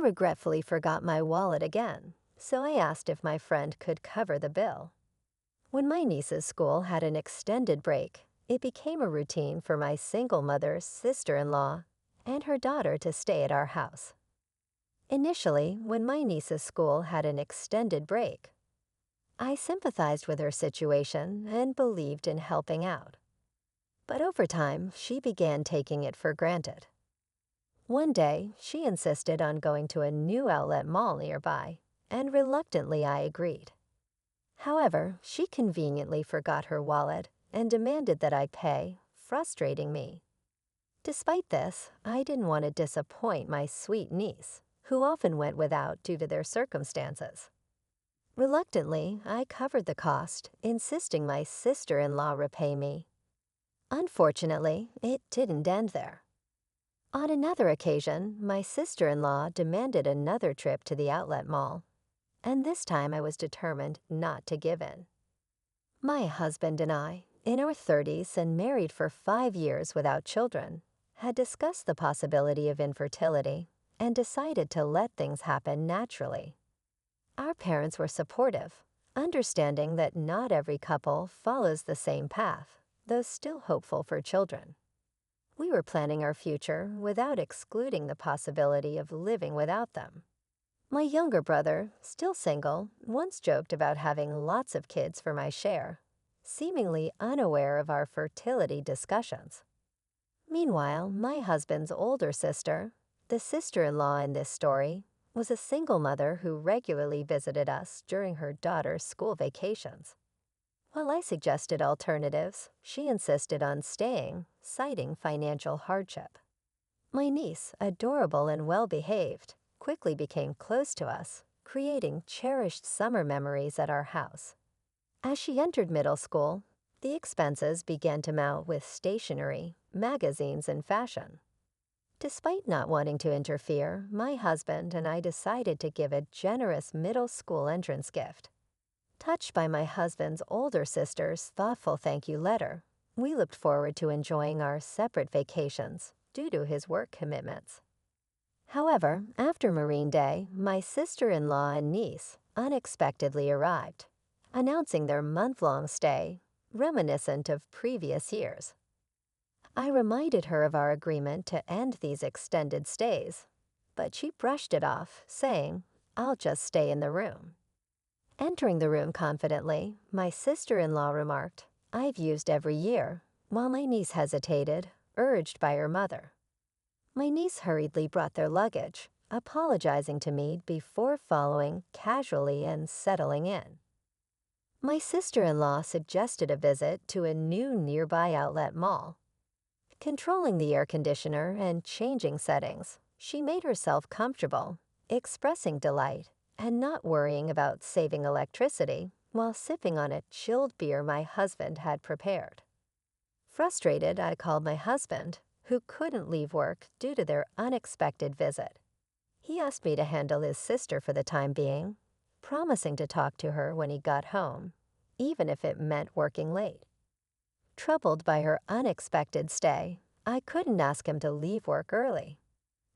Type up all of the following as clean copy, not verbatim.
regretfully forgot my wallet again, so I asked if my friend could cover the bill. When my niece's school had an extended break, it became a routine for my single mother's sister-in-law and her daughter to stay at our house. Initially, when my niece's school had an extended break, I sympathized with her situation and believed in helping out. But over time, she began taking it for granted. One day, she insisted on going to a new outlet mall nearby, and reluctantly I agreed. However, she conveniently forgot her wallet and demanded that I pay, frustrating me. Despite this, I didn't want to disappoint my sweet niece, who often went without due to their circumstances. Reluctantly, I covered the cost, insisting my sister-in-law repay me. Unfortunately, it didn't end there. On another occasion, my sister-in-law demanded another trip to the outlet mall, and this time I was determined not to give in. My husband and I, in our 30s and married for 5 years without children, had discussed the possibility of infertility and decided to let things happen naturally. Our parents were supportive, understanding that not every couple follows the same path, though still hopeful for children. We were planning our future without excluding the possibility of living without them. My younger brother, still single, once joked about having lots of kids for my share, seemingly unaware of our fertility discussions. Meanwhile, my husband's older sister, the sister-in-law in this story, was a single mother who regularly visited us during her daughter's school vacations. While I suggested alternatives, she insisted on staying, citing financial hardship. My niece, adorable and well-behaved, quickly became close to us, creating cherished summer memories at our house. As she entered middle school, the expenses began to mount with stationery, magazines, and fashion. Despite not wanting to interfere, my husband and I decided to give a generous middle school entrance gift. Touched by my husband's older sister's thoughtful thank you letter, we looked forward to enjoying our separate vacations due to his work commitments. However, after Marine Day, my sister-in-law and niece unexpectedly arrived, announcing their month-long stay, reminiscent of previous years. I reminded her of our agreement to end these extended stays, but she brushed it off, saying, "I'll just stay in the room." Entering the room confidently, my sister-in-law remarked, "I've used every year," while my niece hesitated, urged by her mother. My niece hurriedly brought their luggage, apologizing to me before following casually and settling in. My sister-in-law suggested a visit to a new nearby outlet mall. Controlling the air conditioner and changing settings, she made herself comfortable, expressing delight and not worrying about saving electricity while sipping on a chilled beer my husband had prepared. Frustrated, I called my husband, who couldn't leave work due to their unexpected visit. He asked me to handle his sister for the time being, promising to talk to her when he got home, even if it meant working late. Troubled by her unexpected stay, I couldn't ask him to leave work early.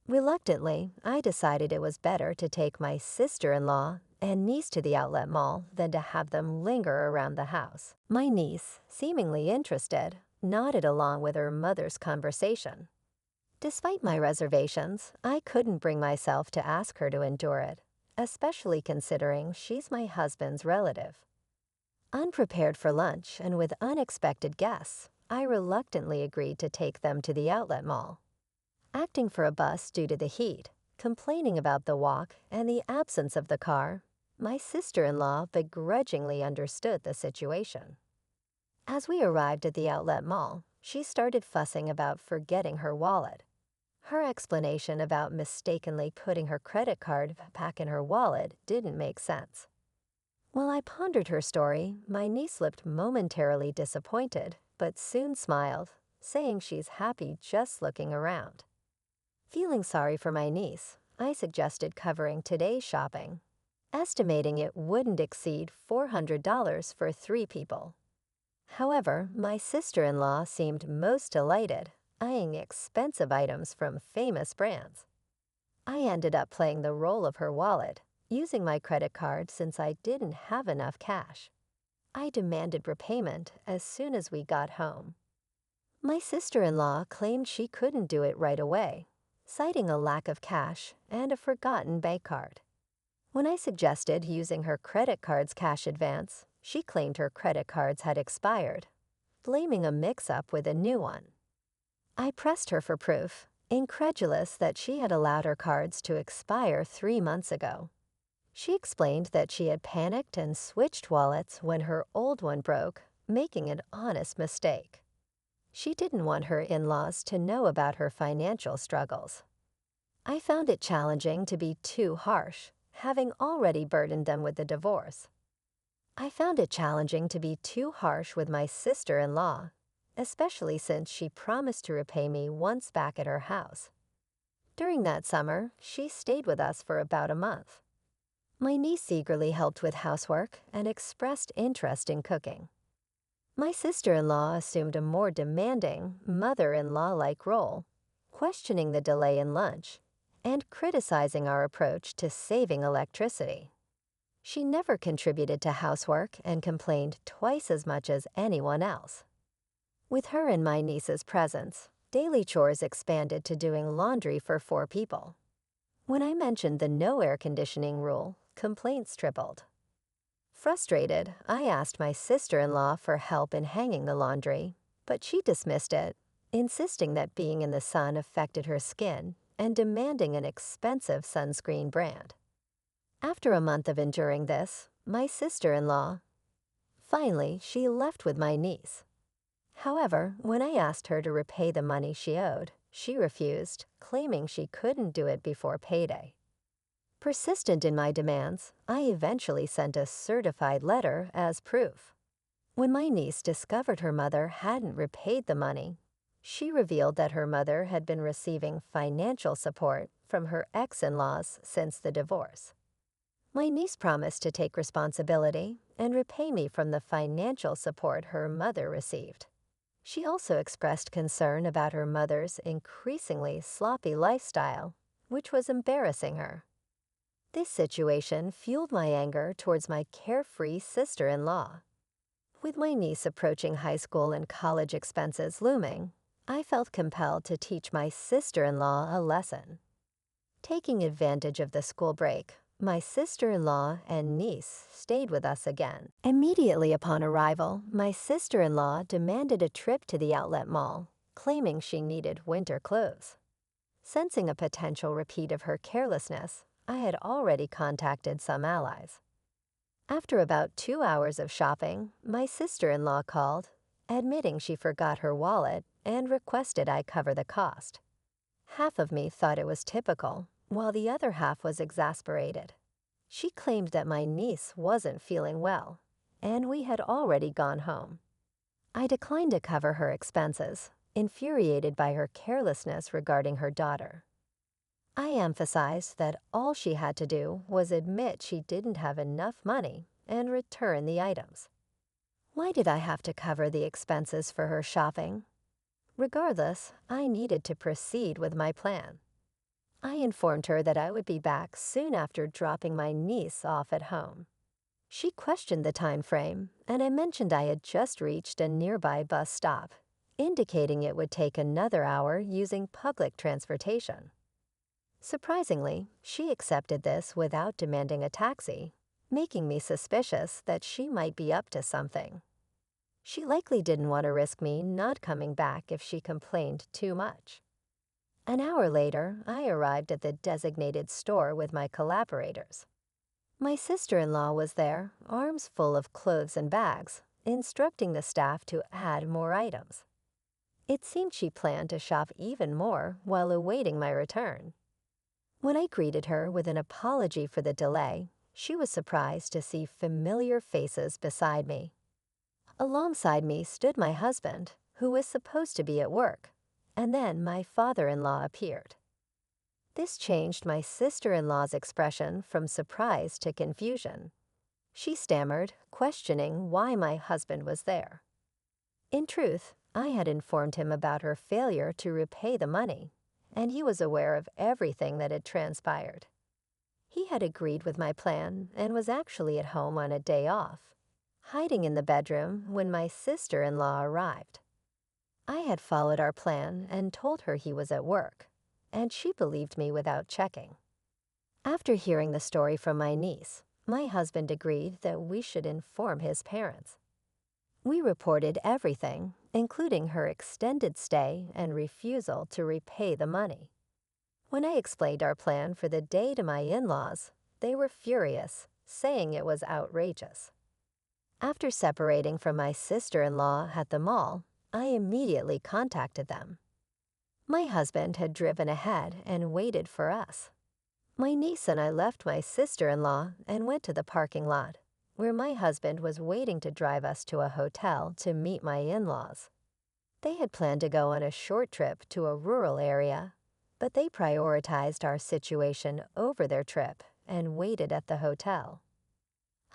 Reluctantly, I decided it was better to take my sister-in-law and niece to the outlet mall than to have them linger around the house. My niece, seemingly interested, nodded along with her mother's conversation. Despite my reservations, I couldn't bring myself to ask her to endure it, especially considering she's my husband's relative. Unprepared for lunch and with unexpected guests, I reluctantly agreed to take them to the outlet mall. Acting for a bus due to the heat, complaining about the walk and the absence of the car, my sister-in-law begrudgingly understood the situation. As we arrived at the outlet mall, she started fussing about forgetting her wallet. Her explanation about mistakenly putting her credit card back in her wallet didn't make sense. While I pondered her story, my niece looked momentarily disappointed, but soon smiled, saying she's happy just looking around. Feeling sorry for my niece, I suggested covering today's shopping, estimating it wouldn't exceed $400 for 3 people. However, my sister-in-law seemed most delighted, eyeing expensive items from famous brands. I ended up playing the role of her wallet, using my credit card since I didn't have enough cash. I demanded repayment as soon as we got home. My sister-in-law claimed she couldn't do it right away, citing a lack of cash and a forgotten bank card. When I suggested using her credit card's cash advance, she claimed her credit cards had expired, blaming a mix-up with a new one. I pressed her for proof, incredulous that she had allowed her cards to expire 3 months ago. She explained that she had panicked and switched wallets when her old one broke, making an honest mistake. She didn't want her in-laws to know about her financial struggles. I found it challenging to be too harsh, having already burdened them with the divorce. I found it challenging to be too harsh with my sister-in-law, especially since she promised to repay me once back at her house. During that summer, she stayed with us for about a month. My niece eagerly helped with housework and expressed interest in cooking. My sister-in-law assumed a more demanding, mother-in-law-like role, questioning the delay in lunch and criticizing our approach to saving electricity. She never contributed to housework and complained twice as much as anyone else. With her and my niece's presence, daily chores expanded to doing laundry for 4 people. When I mentioned the no air conditioning rule, complaints tripled. Frustrated, I asked my sister-in-law for help in hanging the laundry, but she dismissed it, insisting that being in the sun affected her skin and demanding an expensive sunscreen brand. After a month of enduring this, my sister-in-law, finally, she left with my niece. However, when I asked her to repay the money she owed, she refused, claiming she couldn't do it before payday. Persistent in my demands, I eventually sent a certified letter as proof. When my niece discovered her mother hadn't repaid the money, she revealed that her mother had been receiving financial support from her ex-in-laws since the divorce. My niece promised to take responsibility and repay me from the financial support her mother received. She also expressed concern about her mother's increasingly sloppy lifestyle, which was embarrassing her. This situation fueled my anger towards my carefree sister-in-law. With my niece approaching high school and college expenses looming, I felt compelled to teach my sister-in-law a lesson. Taking advantage of the school break, my sister-in-law and niece stayed with us again. Immediately upon arrival, my sister-in-law demanded a trip to the outlet mall, claiming she needed winter clothes. Sensing a potential repeat of her carelessness, I had already contacted some allies. After about 2 hours of shopping, my sister-in-law called, admitting she forgot her wallet and requested I cover the cost. Half of me thought it was typical, while the other half was exasperated. She claimed that my niece wasn't feeling well, and we had already gone home. I declined to cover her expenses, infuriated by her carelessness regarding her daughter. I emphasized that all she had to do was admit she didn't have enough money and return the items. Why did I have to cover the expenses for her shopping? Regardless, I needed to proceed with my plan. I informed her that I would be back soon after dropping my niece off at home. She questioned the time frame, and I mentioned I had just reached a nearby bus stop, indicating it would take another hour using public transportation. Surprisingly, she accepted this without demanding a taxi, making me suspicious that she might be up to something. She likely didn't want to risk me not coming back if she complained too much. An hour later, I arrived at the designated store with my collaborators. My sister-in-law was there, arms full of clothes and bags, instructing the staff to add more items. It seemed she planned to shop even more while awaiting my return. When I greeted her with an apology for the delay, she was surprised to see familiar faces beside me. Alongside me stood my husband, who was supposed to be at work, and then my father-in-law appeared. This changed my sister-in-law's expression from surprise to confusion. She stammered, questioning why my husband was there. In truth, I had informed him about her failure to repay the money, and he was aware of everything that had transpired. He had agreed with my plan and was actually at home on a day off, hiding in the bedroom when my sister-in-law arrived. I had followed our plan and told her he was at work, and she believed me without checking. After hearing the story from my niece, my husband agreed that we should inform his parents. We reported everything, including her extended stay and refusal to repay the money. When I explained our plan for the day to my in-laws, they were furious, saying it was outrageous. After separating from my sister-in-law at the mall, I immediately contacted them. My husband had driven ahead and waited for us. My niece and I left my sister-in-law and went to the parking lot, where my husband was waiting to drive us to a hotel to meet my in-laws. They had planned to go on a short trip to a rural area, but they prioritized our situation over their trip and waited at the hotel.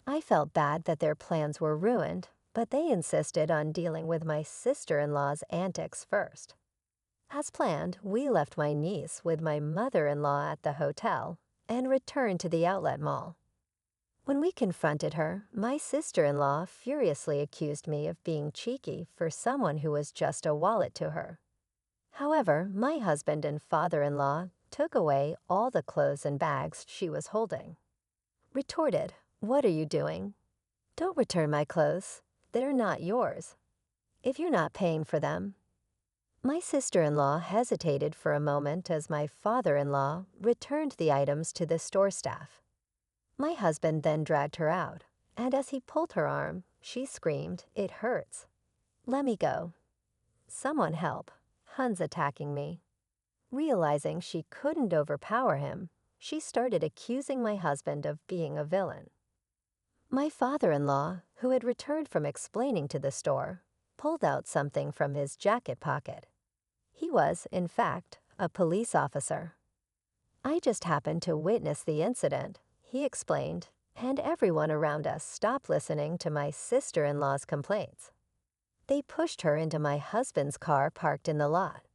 I felt bad that their plans were ruined, but they insisted on dealing with my sister-in-law's antics first. As planned, we left my niece with my mother-in-law at the hotel and returned to the outlet mall. When we confronted her, my sister-in-law furiously accused me of being cheeky for someone who was just a wallet to her. However, my husband and father-in-law took away all the clothes and bags she was holding. Retorted, "What are you doing? Don't return my clothes. They're not yours. If you're not paying for them." My sister-in-law hesitated for a moment as my father-in-law returned the items to the store staff. My husband then dragged her out, and as he pulled her arm, she screamed, "It hurts. Let me go. Someone help. Hun's attacking me." Realizing she couldn't overpower him, she started accusing my husband of being a villain. My father-in-law, who had returned from explaining to the store, pulled out something from his jacket pocket. He was, in fact, a police officer. "I just happened to witness the incident," he explained, and everyone around us stopped listening to my sister-in-law's complaints. They pushed her into my husband's car parked in the lot.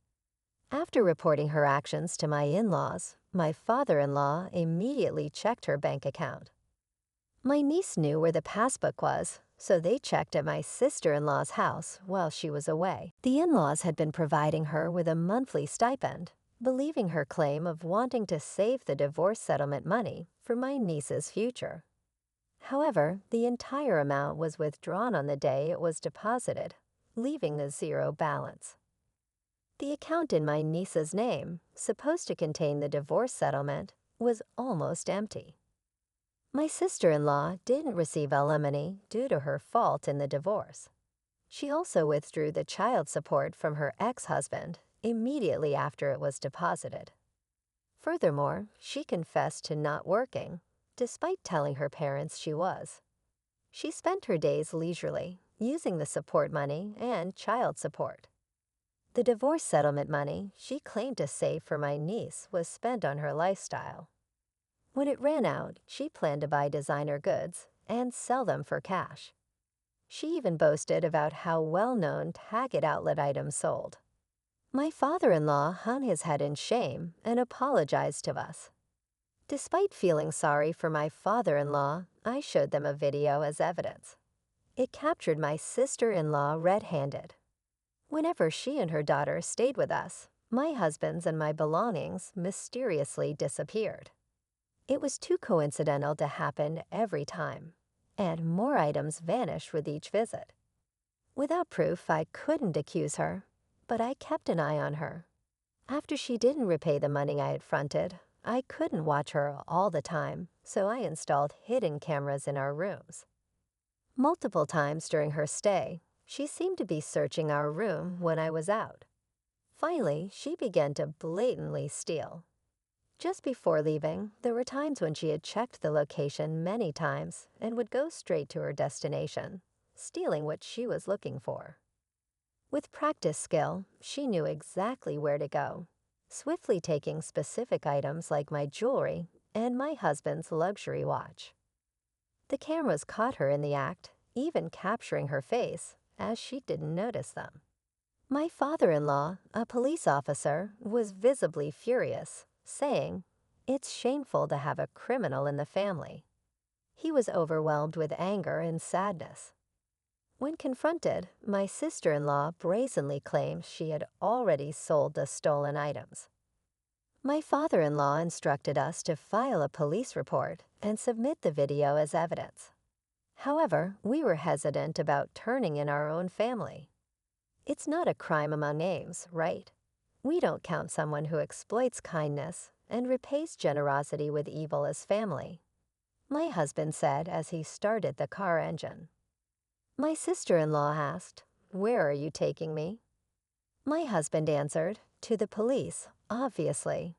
After reporting her actions to my in-laws, my father-in-law immediately checked her bank account. My niece knew where the passbook was, so they checked at my sister-in-law's house while she was away. The in-laws had been providing her with a monthly stipend, believing her claim of wanting to save the divorce settlement money for my niece's future. However, the entire amount was withdrawn on the day it was deposited, leaving a zero balance. The account in my niece's name, supposed to contain the divorce settlement, was almost empty. My sister-in-law didn't receive alimony due to her fault in the divorce. She also withdrew the child support from her ex-husband immediately after it was deposited. Furthermore, she confessed to not working, despite telling her parents she was. She spent her days leisurely, using the support money and child support. The divorce settlement money she claimed to save for my niece was spent on her lifestyle. When it ran out, she planned to buy designer goods and sell them for cash. She even boasted about how well-known Target outlet items sold. My father-in-law hung his head in shame and apologized to us. Despite feeling sorry for my father-in-law, I showed them a video as evidence. It captured my sister-in-law red-handed. Whenever she and her daughter stayed with us, my husband's and my belongings mysteriously disappeared. It was too coincidental to happen every time, and more items vanished with each visit. Without proof, I couldn't accuse her, but I kept an eye on her. After she didn't repay the money I had fronted, I couldn't watch her all the time, so I installed hidden cameras in our rooms. Multiple times during her stay, she seemed to be searching our room when I was out. Finally, she began to blatantly steal. Just before leaving, there were times when she had checked the location many times and would go straight to her destination, stealing what she was looking for. With practice skill, she knew exactly where to go, swiftly taking specific items like my jewelry and my husband's luxury watch. The cameras caught her in the act, even capturing her face, as she didn't notice them. My father-in-law, a police officer, was visibly furious, saying, "It's shameful to have a criminal in the family." He was overwhelmed with anger and sadness. When confronted, my sister-in-law brazenly claimed she had already sold the stolen items. My father-in-law instructed us to file a police report and submit the video as evidence. However, we were hesitant about turning in our own family. It's not a crime among names, right? We don't count someone who exploits kindness and repays generosity with evil as family, my husband said as he started the car engine. My sister-in-law asked, "Where are you taking me?" My husband answered, "To the police, obviously."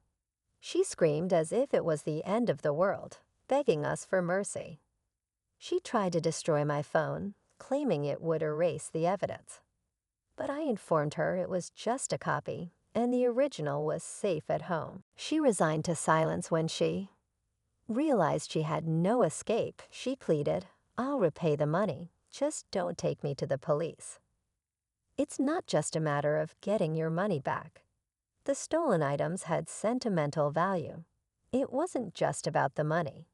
She screamed as if it was the end of the world, begging us for mercy. She tried to destroy my phone, claiming it would erase the evidence. But I informed her it was just a copy, and the original was safe at home. She resigned to silence when she realized she had no escape. She pleaded, "I'll repay the money, just don't take me to the police." It's not just a matter of getting your money back. The stolen items had sentimental value. It wasn't just about the money.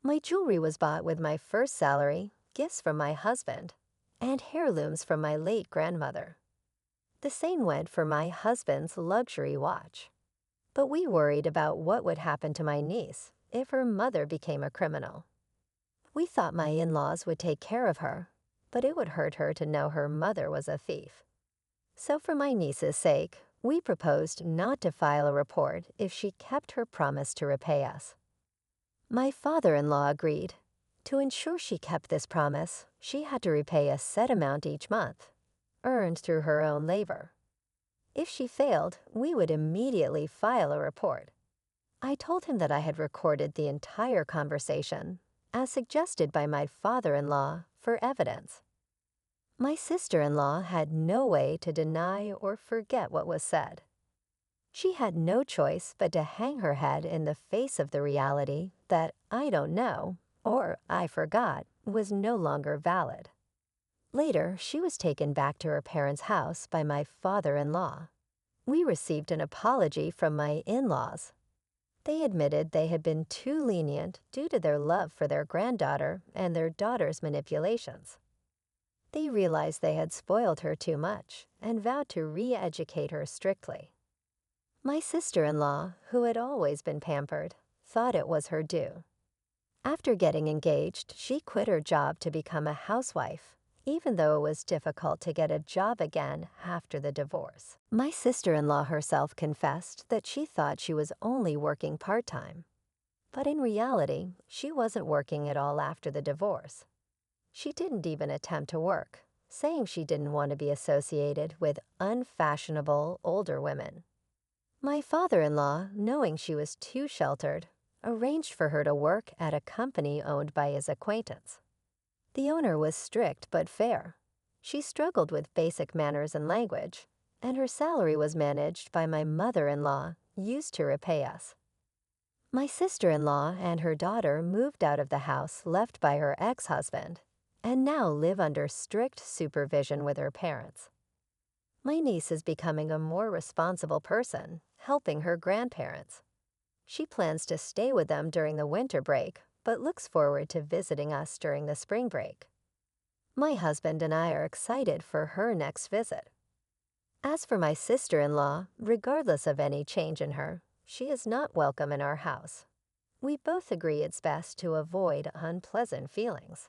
My jewelry was bought with my first salary, gifts from my husband, and heirlooms from my late grandmother. The same went for my husband's luxury watch. But we worried about what would happen to my niece if her mother became a criminal. We thought my in-laws would take care of her, but it would hurt her to know her mother was a thief. So for my niece's sake, we proposed not to file a report if she kept her promise to repay us. My father-in-law agreed. To ensure she kept this promise, she had to repay a set amount each month, earned through her own labor. If she failed, we would immediately file a report. I told him that I had recorded the entire conversation, as suggested by my father-in-law, for evidence. My sister-in-law had no way to deny or forget what was said. She had no choice but to hang her head in the face of the reality that "I don't know" or "I forgot" was no longer valid. Later, she was taken back to her parents' house by my father-in-law. We received an apology from my in-laws. They admitted they had been too lenient due to their love for their granddaughter and their daughter's manipulations. They realized they had spoiled her too much and vowed to re-educate her strictly. My sister-in-law, who had always been pampered, thought it was her due. After getting engaged, she quit her job to become a housewife, even though it was difficult to get a job again after the divorce. My sister-in-law herself confessed that she thought she was only working part-time. But in reality, she wasn't working at all after the divorce. She didn't even attempt to work, saying she didn't want to be associated with unfashionable older women. My father-in-law, knowing she was too sheltered, arranged for her to work at a company owned by his acquaintance. The owner was strict but fair. She struggled with basic manners and language, and her salary was managed by my mother-in-law, used to repay us. My sister-in-law and her daughter moved out of the house left by her ex-husband, and now live under strict supervision with her parents. My niece is becoming a more responsible person, helping her grandparents. She plans to stay with them during the winter break, but looks forward to visiting us during the spring break. My husband and I are excited for her next visit. As for my sister-in-law, regardless of any change in her, she is not welcome in our house. We both agree it's best to avoid unpleasant feelings.